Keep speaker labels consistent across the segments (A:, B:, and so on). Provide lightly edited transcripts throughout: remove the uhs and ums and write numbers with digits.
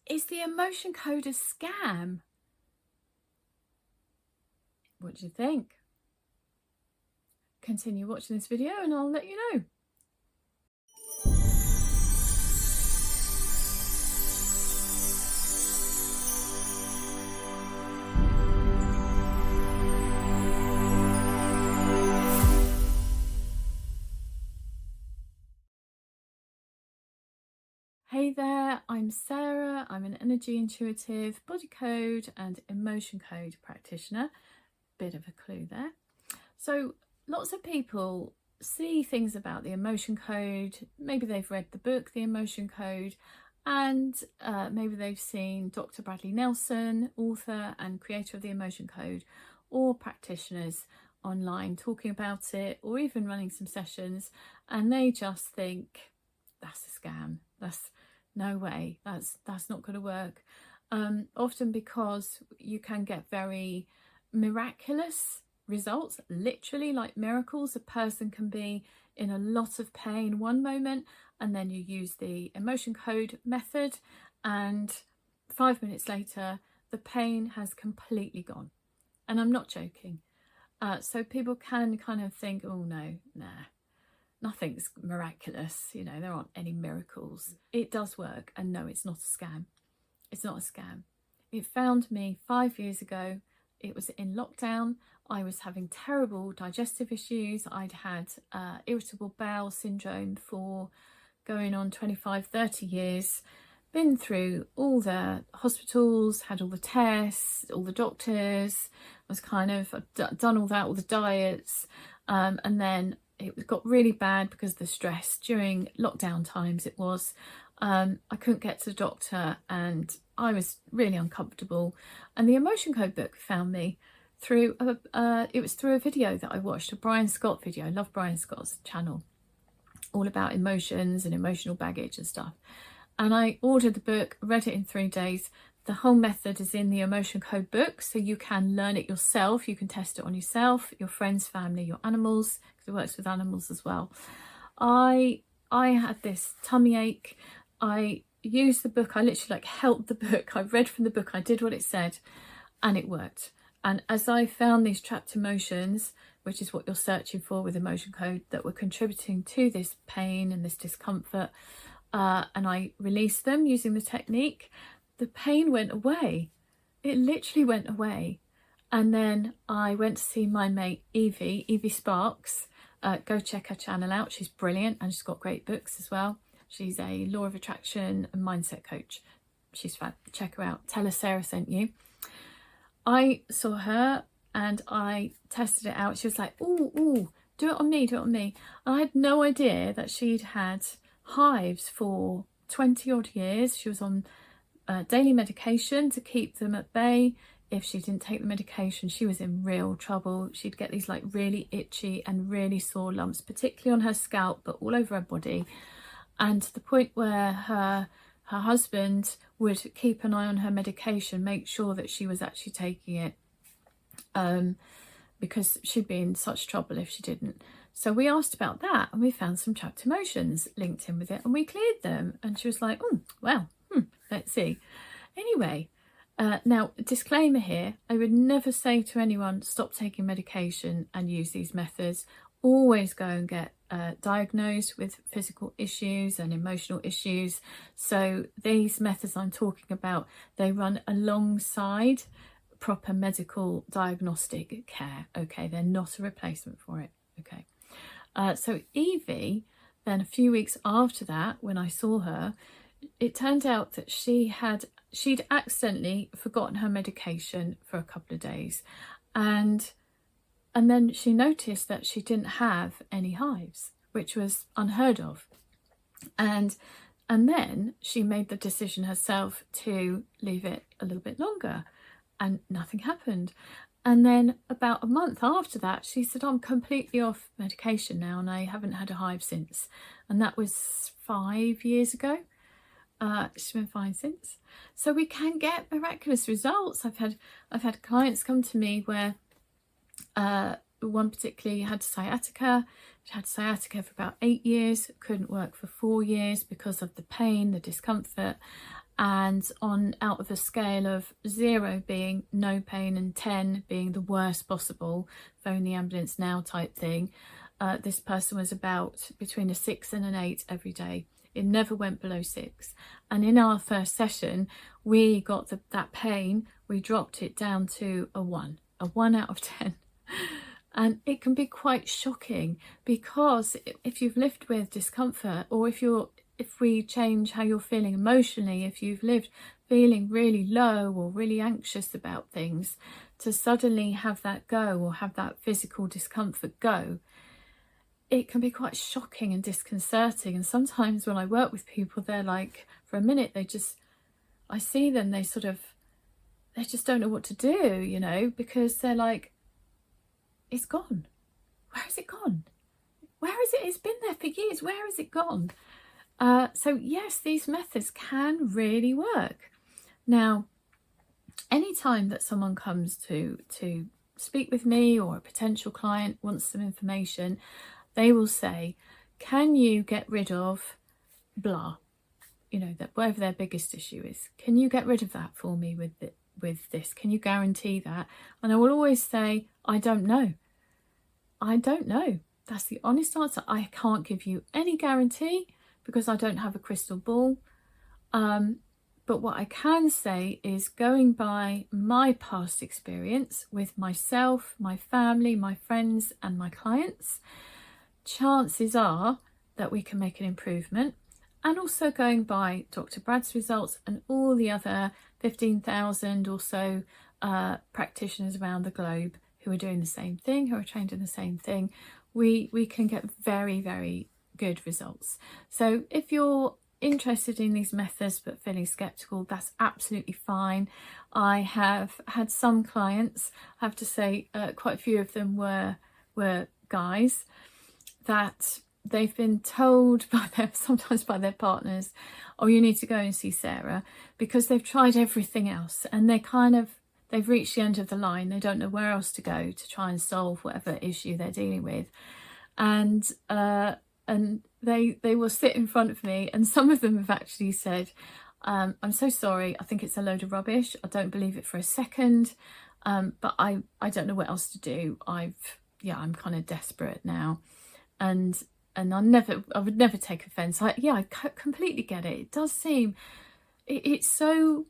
A: Is the emotion code a scam? What do you think? Continue watching this video and I'll let you know. Hey there, I'm Sarah. I'm an energy intuitive, body code and emotion code practitioner. Bit of a clue there. So lots of people see things about the emotion code. Maybe they've read the book, The Emotion Code, and maybe they've seen Dr. Bradley Nelson, author and creator of the emotion code, or practitioners online talking about it, or even running some sessions, and they just think that's a scam. That's no way. That's not going to work. Often because you can get very miraculous results, literally like miracles. A person can be in a lot of pain one moment, and then you use the emotion code method, and 5 minutes later the pain has completely gone. And I'm not joking. So people can kind of think, oh no, nah, nothing's miraculous, you know, there aren't any miracles. It does work, and no, it's not a scam. It's not a scam. It found me 5 years ago. It was in lockdown. I was having terrible digestive issues. I'd had irritable bowel syndrome for going on 25-30 years, been through all the hospitals, had all the tests, all the doctors, was kind of done all that, all the diets, and then it got really bad because of the stress during lockdown times. It was I couldn't get to the doctor and I was really uncomfortable, and the emotion code book found me through it was through a video that I watched, a Brian Scott video. I love Brian Scott's channel, all about emotions and emotional baggage and stuff. And I ordered the book, read it in 3 days. The whole method is in the emotion code book, so you can learn it yourself. You can test it on yourself, your friends, family, your animals, because it works with animals as well. I had this tummy ache. I used the book. I literally held the book. I read from the book. I did what it said, and it worked. And as I found these trapped emotions, which is what you're searching for with emotion code, that were contributing to this pain and this discomfort, and I released them using the technique, the pain went away. It literally went away. And then I went to see my mate Evie Sparks. Go check her channel out. She's brilliant, and she's got great books as well. She's a law of attraction and mindset coach. She's fab. Check her out. Tell her Sarah sent you. I saw her and I tested it out. She was like, ooh, do it on me, do it on me. And I had no idea that she'd had hives for 20 odd years. She was on daily medication to keep them at bay. If she didn't take the medication, she was in real trouble. She'd get these really itchy and really sore lumps, particularly on her scalp, but all over her body. And to the point where her husband would keep an eye on her medication, make sure that she was actually taking it, because she'd be in such trouble if she didn't. So we asked about that, and we found some trapped emotions linked in with it, and we cleared them. And she was like, oh, well, let's see. Anyway, now, disclaimer here, I would never say to anyone, stop taking medication and use these methods. Always go and get diagnosed with physical issues and emotional issues. So these methods I'm talking about, they run alongside proper medical diagnostic care. Okay, they're not a replacement for it. Okay, so Evie, then a few weeks after that, when I saw her, it turned out that she'd accidentally forgotten her medication for a couple of days, and then she noticed that she didn't have any hives, which was unheard of. And then she made the decision herself to leave it a little bit longer, and nothing happened. And then about a month after that, she said, I'm completely off medication now and I haven't had a hive since. And that was 5 years ago. She's been fine since. So we can get miraculous results. I've had clients come to me where one particularly had sciatica. She had sciatica for about 8 years, couldn't work for 4 years because of the pain, the discomfort. and on out of a scale of 0 being no pain and 10 being the worst possible, phone the ambulance now type thing, this person was about between a 6 and an 8 every day. It never went below 6. And in our first session, we got that pain, we dropped it down to a 1 out of 10. And it can be quite shocking, because if you've lived with discomfort, or if we change how you're feeling emotionally, if you've lived feeling really low or really anxious about things, to suddenly have that go, or have that physical discomfort go, it can be quite shocking and disconcerting. And sometimes when I work with people, they're like, for a minute, I see them, they just don't know what to do, you know, because they're like, it's gone. Where has it gone? Where is it? It's been there for years. Where has it gone? So yes, these methods can really work. Now, anytime that someone comes to speak with me, or a potential client wants some information, they will say, can you get rid of blah? You know, that whatever their biggest issue is, can you get rid of that for me with this? Can you guarantee that? And I will always say, I don't know. I don't know. That's the honest answer. I can't give you any guarantee, because I don't have a crystal ball. But what I can say is, going by my past experience with myself, my family, my friends and my clients, chances are that we can make an improvement. And also going by Dr. Brad's results and all the other 15,000 or so practitioners around the globe who are doing the same thing, who are trained in the same thing, we can get very, very good results. So if you're interested in these methods but feeling skeptical, that's absolutely fine. I have had some clients, I have to say, quite a few of them were guys, that they've been told sometimes by their partners, oh, you need to go and see Sarah, because they've tried everything else and they've reached the end of the line. They don't know where else to go to try and solve whatever issue they're dealing with. And they will sit in front of me, and some of them have actually said, I'm so sorry, I think it's a load of rubbish, I don't believe it for a second, but I don't know what else to do. I'm kind of desperate now. And I would never take offence. I completely get it. It does seem, it's so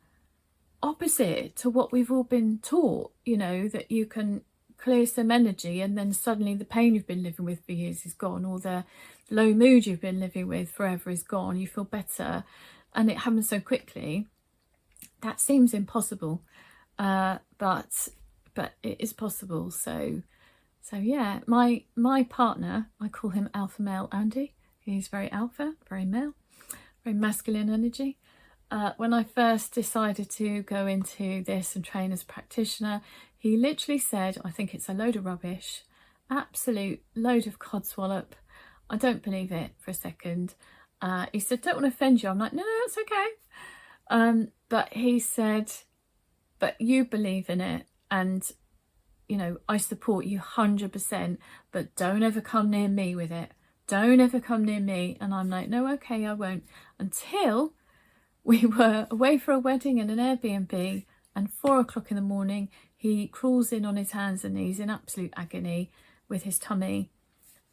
A: opposite to what we've all been taught, you know, that you can clear some energy and then suddenly the pain you've been living with for years is gone, or the low mood you've been living with forever is gone. You feel better, and it happens so quickly. That seems impossible, but it is possible. So yeah, my partner, I call him Alpha Male Andy. He's very alpha, very male, very masculine energy. When I first decided to go into this and train as a practitioner, he literally said, I think it's a load of rubbish, absolute load of codswallop. I don't believe it for a second. He said, don't want to offend you. I'm like, no, it's okay. But he said, but you believe in it, and you know, I support you 100%, but don't ever come near me with it. Don't ever come near me. And I'm like, no, okay, I won't. Until we were away for a wedding in an Airbnb, and 4 o'clock in the morning, he crawls in on his hands and knees in absolute agony with his tummy.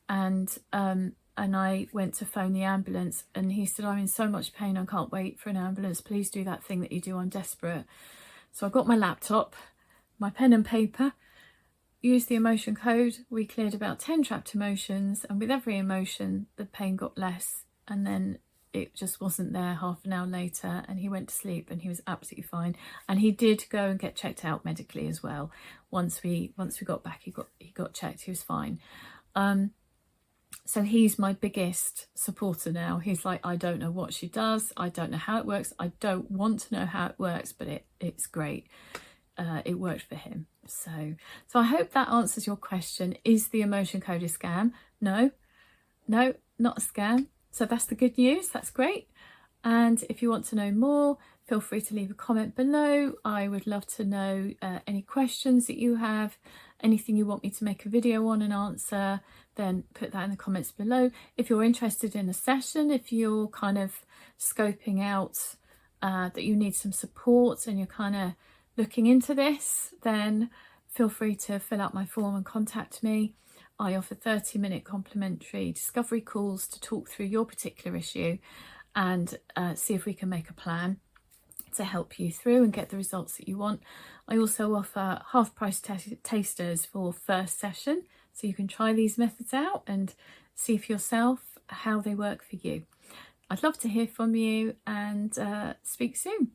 A: And I went to phone the ambulance, and he said, I'm in so much pain, I can't wait for an ambulance. Please do that thing that you do, I'm desperate. So I got my laptop, my pen and paper, used the emotion code. We cleared about 10 trapped emotions, and with every emotion the pain got less, and then it just wasn't there half an hour later, and he went to sleep and he was absolutely fine. And he did go and get checked out medically as well. Once we got back, he got checked, he was fine. So he's my biggest supporter now. He's like, I don't know what she does, I don't know how it works, I don't want to know how it works, but it's great. It worked for him. So I hope that answers your question. Is the emotion code a scam? No, not a scam. So that's the good news. That's great. And if you want to know more, feel free to leave a comment below. I would love to know any questions that you have, anything you want me to make a video on and answer, then put that in the comments below. If you're interested in a session, if you're kind of scoping out that you need some support and you're kind of looking into this, then feel free to fill out my form and contact me. I offer 30-minute complimentary discovery calls to talk through your particular issue and see if we can make a plan to help you through and get the results that you want. I also offer half-price tasters for first session, so you can try these methods out and see for yourself how they work for you. I'd love to hear from you, and speak soon.